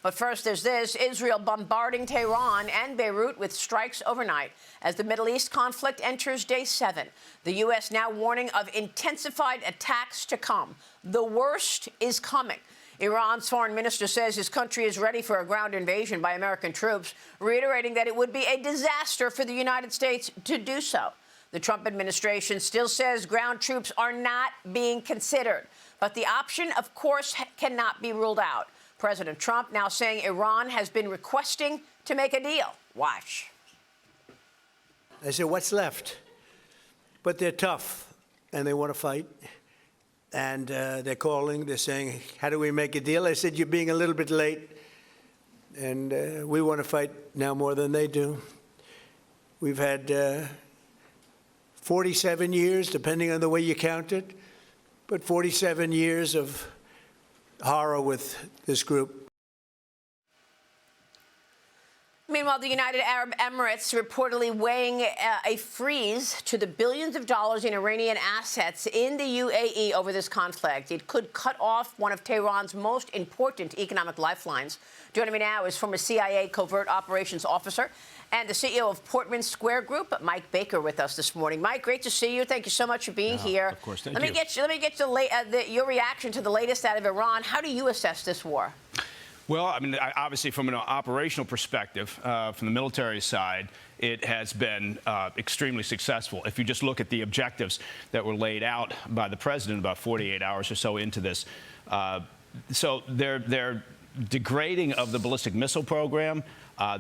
But first, there's this. Israel bombarding Tehran and Beirut with strikes overnight as the Middle East conflict enters day 7. The U.S. now warning of intensified attacks to come. The worst is coming. Iran's foreign minister says his country is ready for a ground invasion by American troops, reiterating that it would be a disaster for the United States to do so. The Trump administration still says ground troops are not being considered. But the option, of course, cannot be ruled out. President Trump now saying Iran has been requesting to make a deal. Watch. I said, what's left? But they're tough, and they want to fight. And they're calling, they're saying, how do we make a deal? I said, you're being a little bit late, and we want to fight now more than they do. We've had 47 years, depending on the way you count it, but 47 years of horror with this group. Meanwhile, the United Arab Emirates reportedly weighing a freeze to the billions of dollars in Iranian assets in the UAE over this conflict. It could cut off one of Tehran's most important economic lifelines. Joining me now is former CIA covert operations officer and the CEO of Portman Square Group, Mike Baker, with us this morning. Mike, great to see you. Thank you so much for being here. Of course, thank you. Let me get your reaction to the latest out of Iran. How do you assess this war? Well, I mean, obviously, from an operational perspective, from the military side, it has been extremely successful. If you just look at the objectives that were laid out by the president about 48 hours or so into this, so their degrading of the ballistic missile program,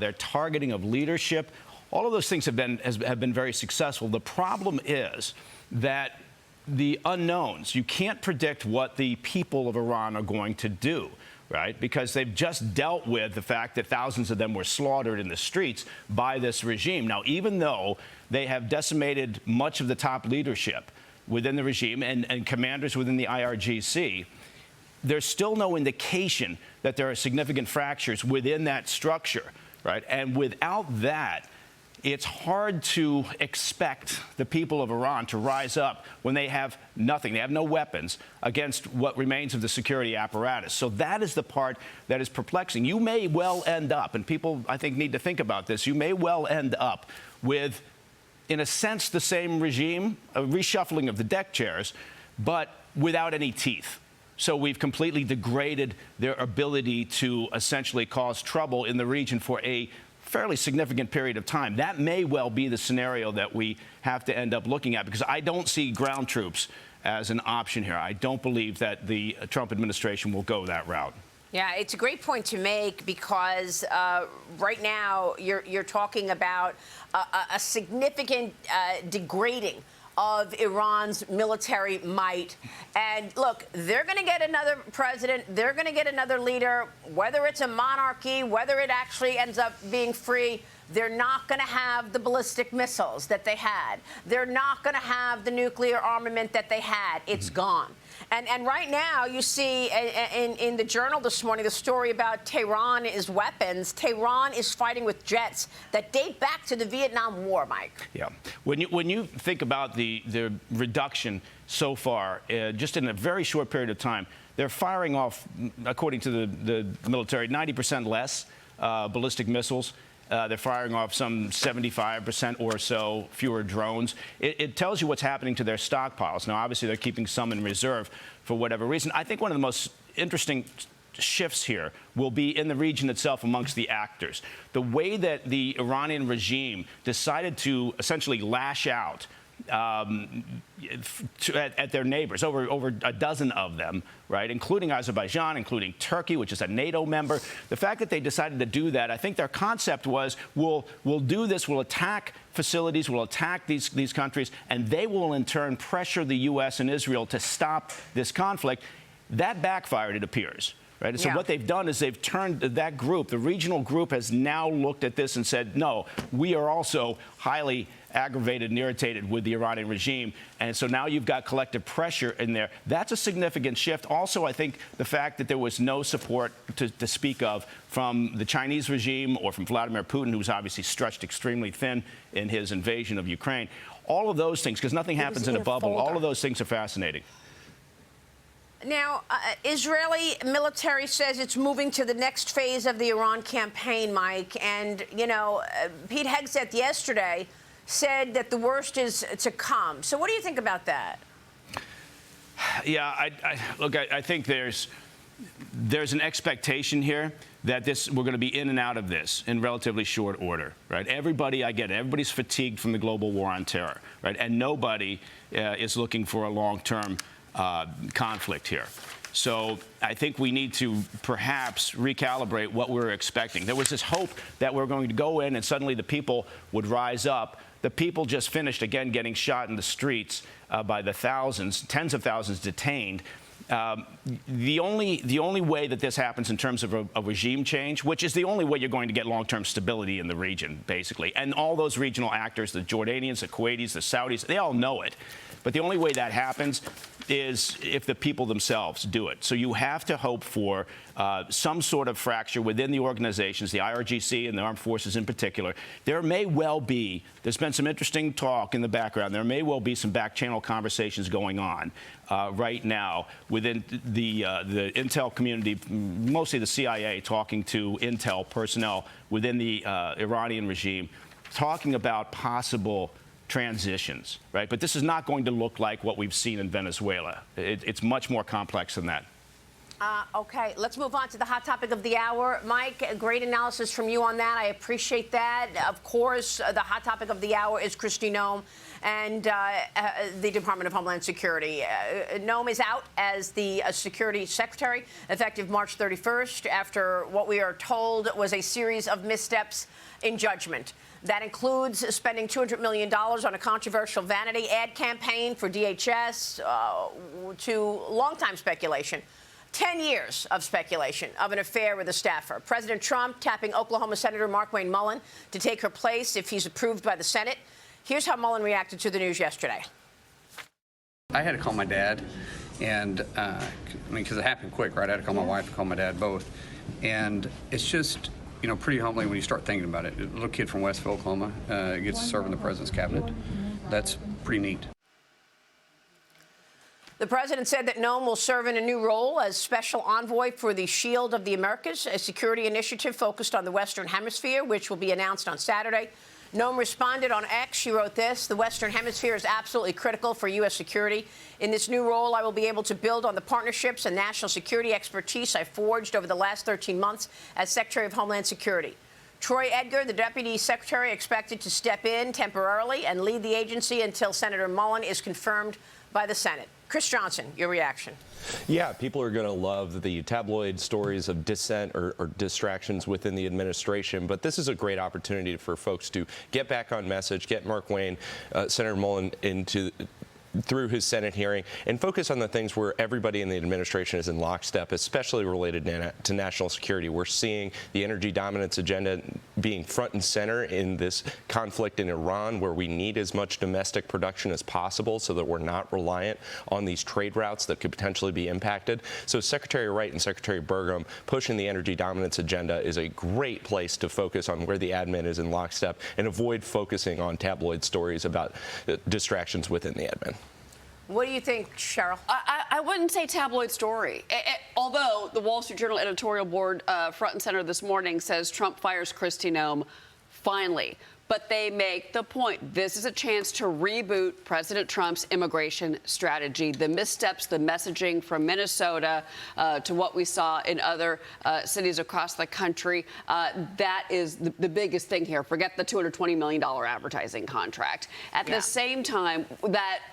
their targeting of leadership, all of those things have been very successful. The problem is that the unknowns. You can't predict what the people of Iran are going to do. Right? Because they've just dealt with the fact that thousands of them were slaughtered in the streets by this regime. Now, even though they have decimated much of the top leadership within the regime and commanders within the IRGC, there's still no indication that there are significant fractures within that structure. Right? And without that, it's hard to expect the people of Iran to rise up when they have nothing. They have no weapons against what remains of the security apparatus. So that is the part that is perplexing. You may well end up, and people, I think, need to think about this, you may well end up with, in a sense, the same regime, a reshuffling of the deck chairs, but without any teeth. So we've completely degraded their ability to essentially cause trouble in the region for a fairly significant period of time. That may well be the scenario that we have to end up looking at, because I don't see ground troops as an option here. I don't believe that the Trump administration will go that route. Yeah, it's a great point to make, because right now you're talking about a significant degrading of Iran's military might. And look, they're going to get another president. They're going to get another leader, whether it's a monarchy, whether it actually ends up being free. They're not going to have the ballistic missiles that they had. They're not going to have the nuclear armament that they had. It's gone. And right now, you see in the Journal this morning the story about Tehran is weapons. Tehran is fighting with jets that date back to the Vietnam War, Mike. Yeah. When you think about the reduction so far, just in a very short period of time, they're firing off, according to the military, 90% less ballistic missiles. They're firing off some 75% or so fewer drones. It tells you what's happening to their stockpiles. Now, obviously, they're keeping some in reserve for whatever reason. I think one of the most interesting shifts here will be in the region itself amongst the actors. The way that the Iranian regime decided to essentially lash out at their neighbors, over a dozen of them, right, including Azerbaijan, including Turkey, which is a NATO member. The fact that they decided to do that, I think their concept was, we'll do this, we'll attack facilities, we'll attack these countries, and they will in turn pressure the U.S. and Israel to stop this conflict. That backfired, it appears. Right? And so what they've done is they've turned that group, the regional group, has now looked at this and said, no, we are also highly aggravated and irritated with the Iranian regime. And so now you've got collective pressure in there. That's a significant shift. Also, I think the fact that there was no support to speak of from the Chinese regime or from Vladimir Putin, who's obviously stretched extremely thin in his invasion of Ukraine. All of those things, because nothing happens in a bubble, all of those things are fascinating. Now, Israeli military says it's moving to the next phase of the Iran campaign, Mike. And, you know, Pete Hegseth yesterday said that the worst is to come. So what do you think about that? Yeah, I think there's an expectation here that we're going to be in and out of this in relatively short order, right? I get it. Everybody's fatigued from the global war on terror, right? And nobody is looking for a long-term conflict here. So I think we need to perhaps recalibrate what we're expecting. There was this hope that we're going to go in and suddenly the people would rise up. The people just finished, again, getting shot in the streets by the thousands, tens of thousands detained. The only way that this happens in terms of a regime change, which is the only way you're going to get long-term stability in the region, basically, and all those regional actors, the Jordanians, the Kuwaitis, the Saudis, they all know it. But the only way that happens is if the people themselves do it. So you have to hope for some sort of fracture within the organizations, the IRGC and the armed forces in particular. There may well be, there's been some interesting talk in the background, there may well be some back-channel conversations going on right now within the intel community, mostly the CIA, talking to intel personnel within the Iranian regime, talking about possible transitions, right? But this is not going to look like what we've seen in Venezuela. It's much more complex than that. Okay, let's move on to the hot topic of the hour. Mike, great analysis from you on that. I appreciate that. Of course, the hot topic of the hour is Kristi Noem and the Department of Homeland Security. Noem is out as the Security Secretary effective March 31st after what we are told was a series of missteps in judgment. That includes spending $200 million on a controversial vanity ad campaign for DHS to longtime speculation. 10 years of speculation of an affair with a staffer. President Trump tapping Oklahoma Senator Markwayne Mullin to take her place if he's approved by the Senate. Here's how Mullin reacted to the news yesterday. I had to call my dad, and because it happened quick, right? I had to call my wife and call my dad both. And it's just, you know, pretty humbling when you start thinking about it. A little kid from Westville, Oklahoma, gets to serve in the president's cabinet. That's pretty neat. The president said that Noem will serve in a new role as special envoy for the Shield of the Americas, a security initiative focused on the Western Hemisphere, which will be announced on Saturday. Noem responded on X. She wrote this: "The Western Hemisphere is absolutely critical for U.S. security. In this new role, I will be able to build on the partnerships and national security expertise I forged over the last 13 months as Secretary of Homeland Security." Troy Edgar, the Deputy Secretary, expected to step in temporarily and lead the agency until Senator Mullin is confirmed by the Senate. Chris Johnson, your reaction. Yeah, people are going to love the tabloid stories of dissent or distractions within the administration, but this is a great opportunity for folks to get back on message, get Markwayne, Senator Mullin through his Senate hearing, and focus on the things where everybody in the administration is in lockstep, especially related to national security. We're seeing the energy dominance agenda being front and center in this conflict in Iran, where we need as much domestic production as possible so that we're not reliant on these trade routes that could potentially be impacted. So Secretary Wright and Secretary Burgum pushing the energy dominance agenda is a great place to focus on where the admin is in lockstep and avoid focusing on tabloid stories about distractions within the admin. What do you think, Cheryl? I wouldn't say tabloid story. Although the Wall Street Journal editorial board front and center this morning says Trump fires Kristi Noem finally. But they make the point. This is a chance to reboot President Trump's immigration strategy. The missteps, the messaging from Minnesota to what we saw in other cities across the country, that is the biggest thing here. Forget the $220 million advertising contract. At the same time,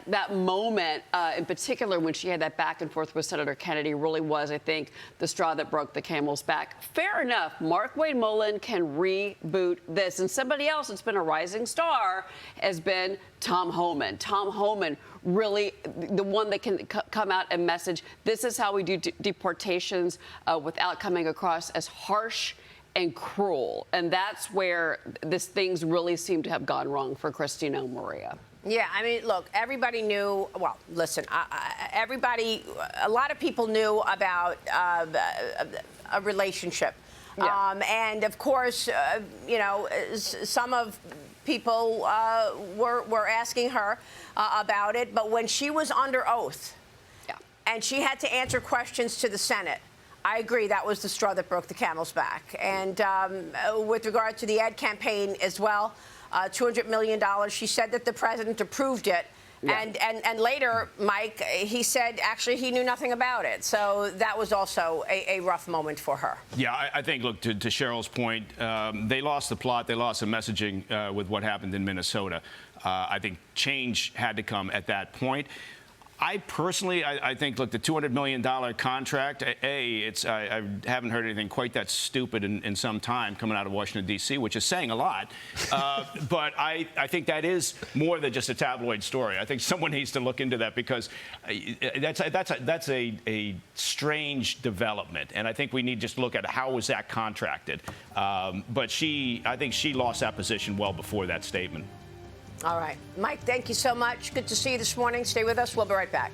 that moment, in particular, when she had that back and forth with Senator Kennedy, really was, I think, the straw that broke the camel's back. Fair enough. Markwayne Mullin can reboot this. And somebody else that's been a rising star has been Tom Homan. Tom Homan, really the one that can come out and message, this is how we do deportations without coming across as harsh and cruel. And that's where things really seem to have gone wrong for Kristi Noem, Maria. Yeah, I mean, look, everybody knew, well, listen, a lot of people knew about a relationship. Yeah. And of course, you know, some of people were asking her about it. But when she was under oath, and she had to answer questions to the Senate. I agree that was the straw that broke the camel's back. And with regard to the ad campaign as well, $200 million, she said that the president approved it. Yeah. And later, Mike, he said actually he knew nothing about it. So that was also a rough moment for her. Yeah, I think, look, to Cheryl's point, they lost the plot. They lost the messaging with what happened in Minnesota. I think change had to come at that point. I personally, I think, look, the $200 million contract, I haven't heard anything quite that stupid in some time coming out of Washington, D.C., which is saying a lot. But I think that is more than just a tabloid story. I think someone needs to look into that because that's a strange development. And I think we need to just look at how was that contracted. But I think she lost that position well before that statement. All right. Mike, thank you so much. Good to see you this morning. Stay with us. We'll be right back.